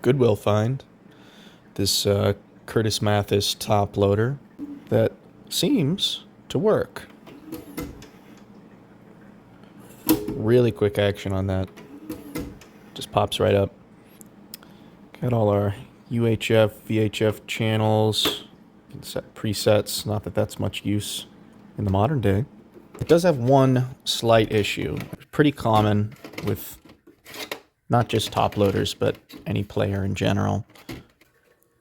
Goodwill find. This Curtis Mathis top loader that seems to work. Really quick action on that. Just pops right up. Got all our UHF, VHF channels. You can set presets. Not that that's much use in the modern day. It does have one slight issue. It's pretty common with not just top loaders, but any player in general.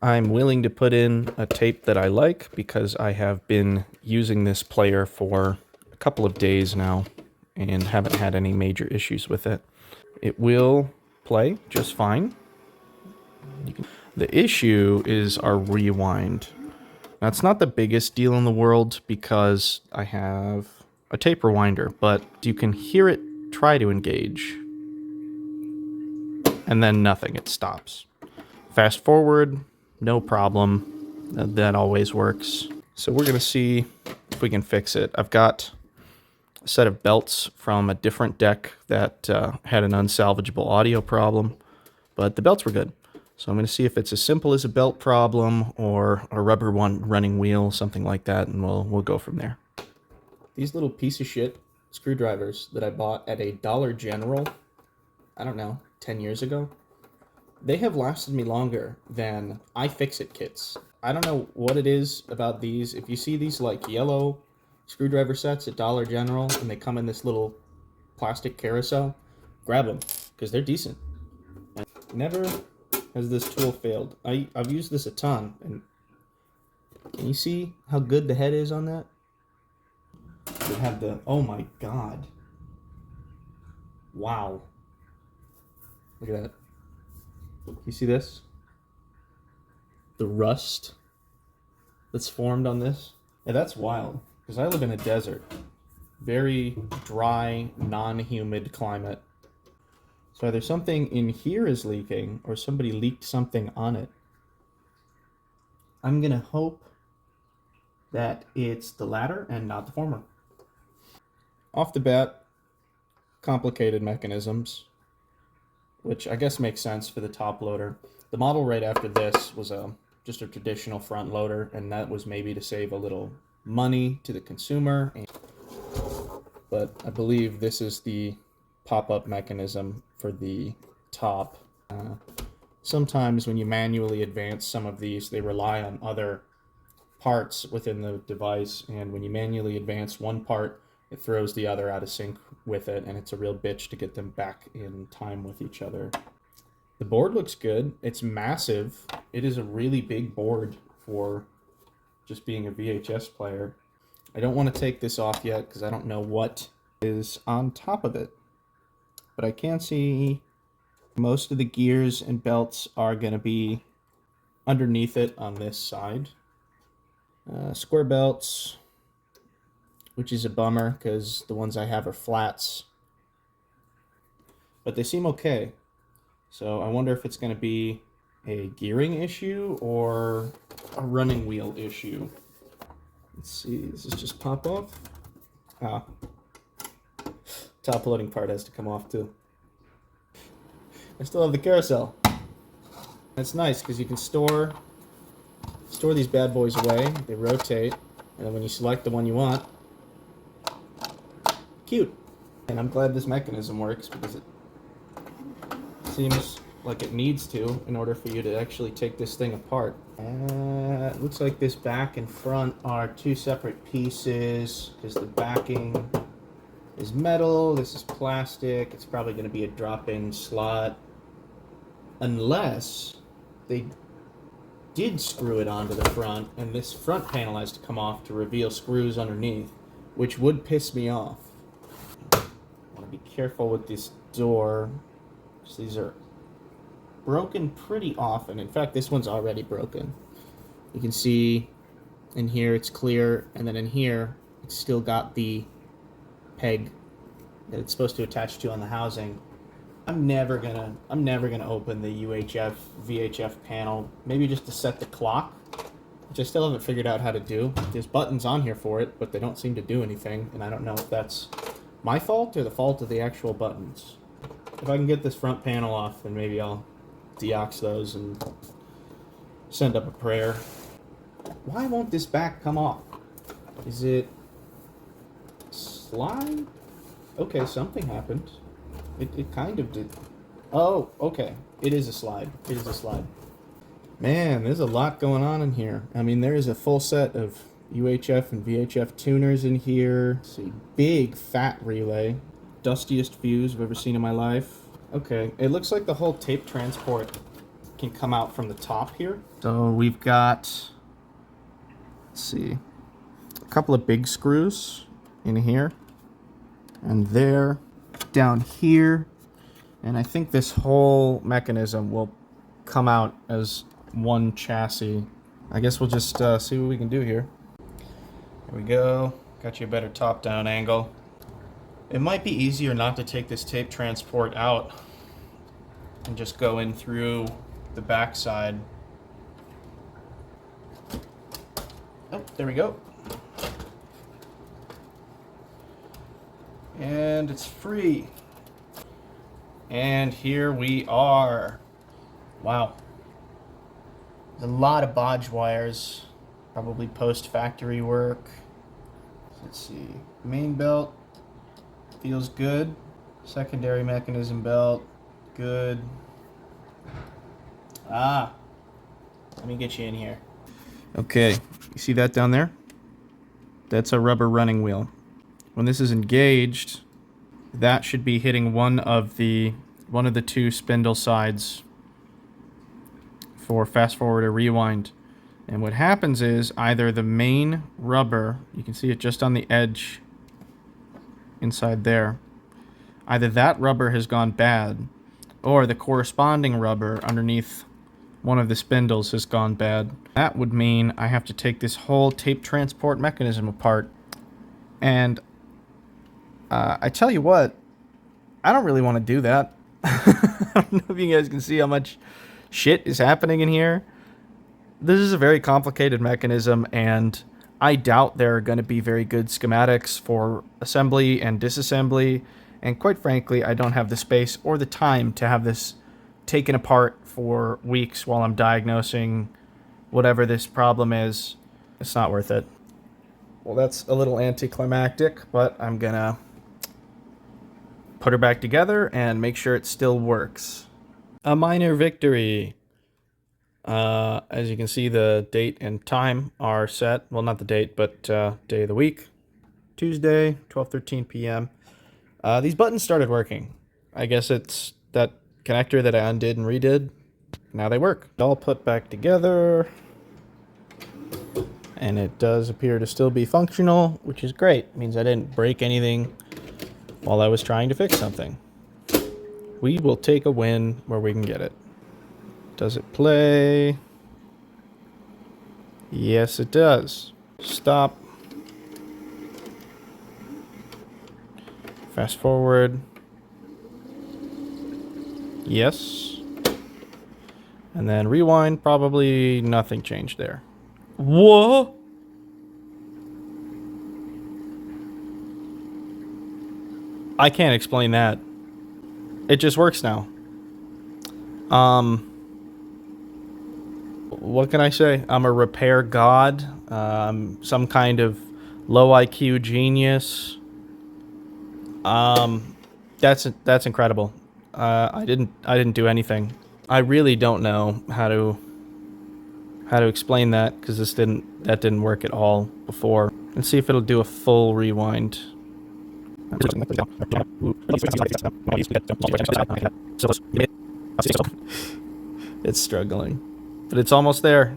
I'm willing to put in a tape that I like because I have been using this player for a couple of days now and haven't had any major issues with it. It will play just fine. The issue is our rewind. Now, it's not the biggest deal in the world because I have a tape rewinder, but you can hear it try to engage. And then nothing, it stops. Fast forward, no problem. That always works. So we're going to see if we can fix it. I've got a set of belts from a different deck that had an unsalvageable audio problem, but the belts were good. So I'm going to see if it's as simple as a belt problem or a rubber one running wheel, something like that, and we'll go from there. These little piece of shit screwdrivers that I bought at a Dollar General, I don't know, 10 years ago, they have lasted me longer than iFixit kits. I don't know what it is about these. If you see these like yellow screwdriver sets at Dollar General and they come in this little plastic carousel, grab them because they're decent. And never has this tool failed. I've used this a ton, and can you see how good the head is on that? We have the, oh my god. Wow. Look at that. You see this? The rust that's formed on this? Yeah, that's wild, because I live in a desert. Very dry, non-humid climate. So either something in here is leaking, or somebody leaked something on it. I'm gonna hope that it's the latter and not the former. Off the bat, complicated mechanisms, which I guess makes sense for the top loader. The model right after this was just a traditional front loader, and that was maybe to save a little money to the consumer. But I believe this is the pop-up mechanism for the top. Sometimes when you manually advance some of these, they rely on other parts within the device, and when you manually advance one part, it throws the other out of sync with it, and it's a real bitch to get them back in time with each other. The board looks good. It's massive. It is a really big board for just being a VHS player. I don't want to take this off yet because I don't know what is on top of it. But I can see most of the gears and belts are going to be underneath it on this side. Square belts, which is a bummer because the ones I have are flats. But they seem okay. So I wonder if it's going to be a gearing issue or a running wheel issue. Let's see, does this just pop off? Top loading part has to come off too. I still have the carousel. That's nice because you can store these bad boys away. They rotate, and then when you select the one you want, cute. And I'm glad this mechanism works because it seems like it needs to in order for you to actually take this thing apart. It looks like this back and front are two separate pieces because the backing is metal, this is plastic. It's probably going to be a drop-in slot unless they did screw it onto the front and this front panel has to come off to reveal screws underneath, which would piss me off. I want to be careful with this door because these are broken pretty often. In fact, this one's already broken. You can see in here it's clear, and then in here it's still got the peg that it's supposed to attach to on the housing. I'm never gonna open the UHF VHF panel, maybe just to set the clock, which I still haven't figured out how to do. There's buttons on here for it, but they don't seem to do anything, and I don't know if that's my fault or the fault of the actual buttons. If I can get this front panel off, then maybe I'll deox those and send up a prayer. Why won't this back come off? Is it slide? Okay, something happened. It kind of did. Oh, okay. It is a slide. It is a slide. Man, there's a lot going on in here. I mean, there is a full set of UHF and VHF tuners in here. Let's see, big fat relay. Dustiest fuse I've ever seen in my life. Okay, it looks like the whole tape transport can come out from the top here. So we've got, let's see, a couple of big screws in here and there, down here, and I think this whole mechanism will come out as one chassis. I guess we'll just see what we can do here. There we go. Got you a better top-down angle. It might be easier not to take this tape transport out and just go in through the backside. Oh, there we go. And it's free. And here we are. Wow. There's a lot of bodge wires, probably post-factory work. Let's see. Main belt feels good. Secondary mechanism belt, good. Ah, let me get you in here. Okay, you see that down there? That's a rubber running wheel. When this is engaged, that should be hitting one of the two spindle sides for fast forward or rewind. And what happens is either the main rubber, you can see it just on the edge inside there, either that rubber has gone bad or the corresponding rubber underneath one of the spindles has gone bad. That would mean I have to take this whole tape transport mechanism apart. And I tell you what, I don't really want to do that. I don't know if you guys can see how much shit is happening in here. This is a very complicated mechanism, and I doubt there are going to be very good schematics for assembly and disassembly. And quite frankly, I don't have the space or the time to have this taken apart for weeks while I'm diagnosing whatever this problem is. It's not worth it. Well, that's a little anticlimactic, but I'm gonna put her back together and make sure it still works. A minor victory. As you can see, the date and time are set. Well, not the date, but day of the week. Tuesday, 12:13 p.m. These buttons started working. I guess it's that connector that I undid and redid. Now they work. All put back together. And it does appear to still be functional, which is great. It means I didn't break anything while I was trying to fix something. We will take a win where we can get it. Does it play? Yes, it does. Stop. Fast forward. Yes. And then rewind, probably nothing changed there. Whoa! I can't explain that. It just works now. What can I say? I'm a repair god. Some kind of low IQ genius. That's incredible. I didn't do anything. I really don't know how to explain that, because that didn't work at all before. Let's see if it'll do a full rewind. It's struggling, but it's almost there.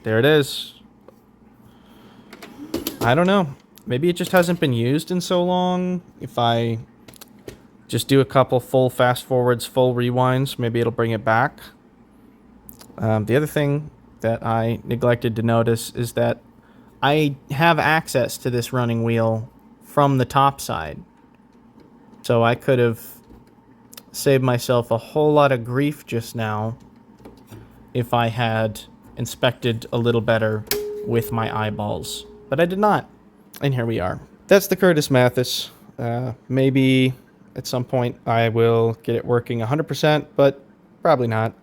There it is. I don't know. Maybe it just hasn't been used in so long. If I just do a couple full fast forwards, full rewinds, maybe it'll bring it back. The other thing that I neglected to notice is that I have access to this running wheel from the top side. So I could have saved myself a whole lot of grief just now if I had inspected a little better with my eyeballs. But I did not. And here we are. That's the Curtis Mathis. Maybe at some point I will get it working 100%, but Probably not.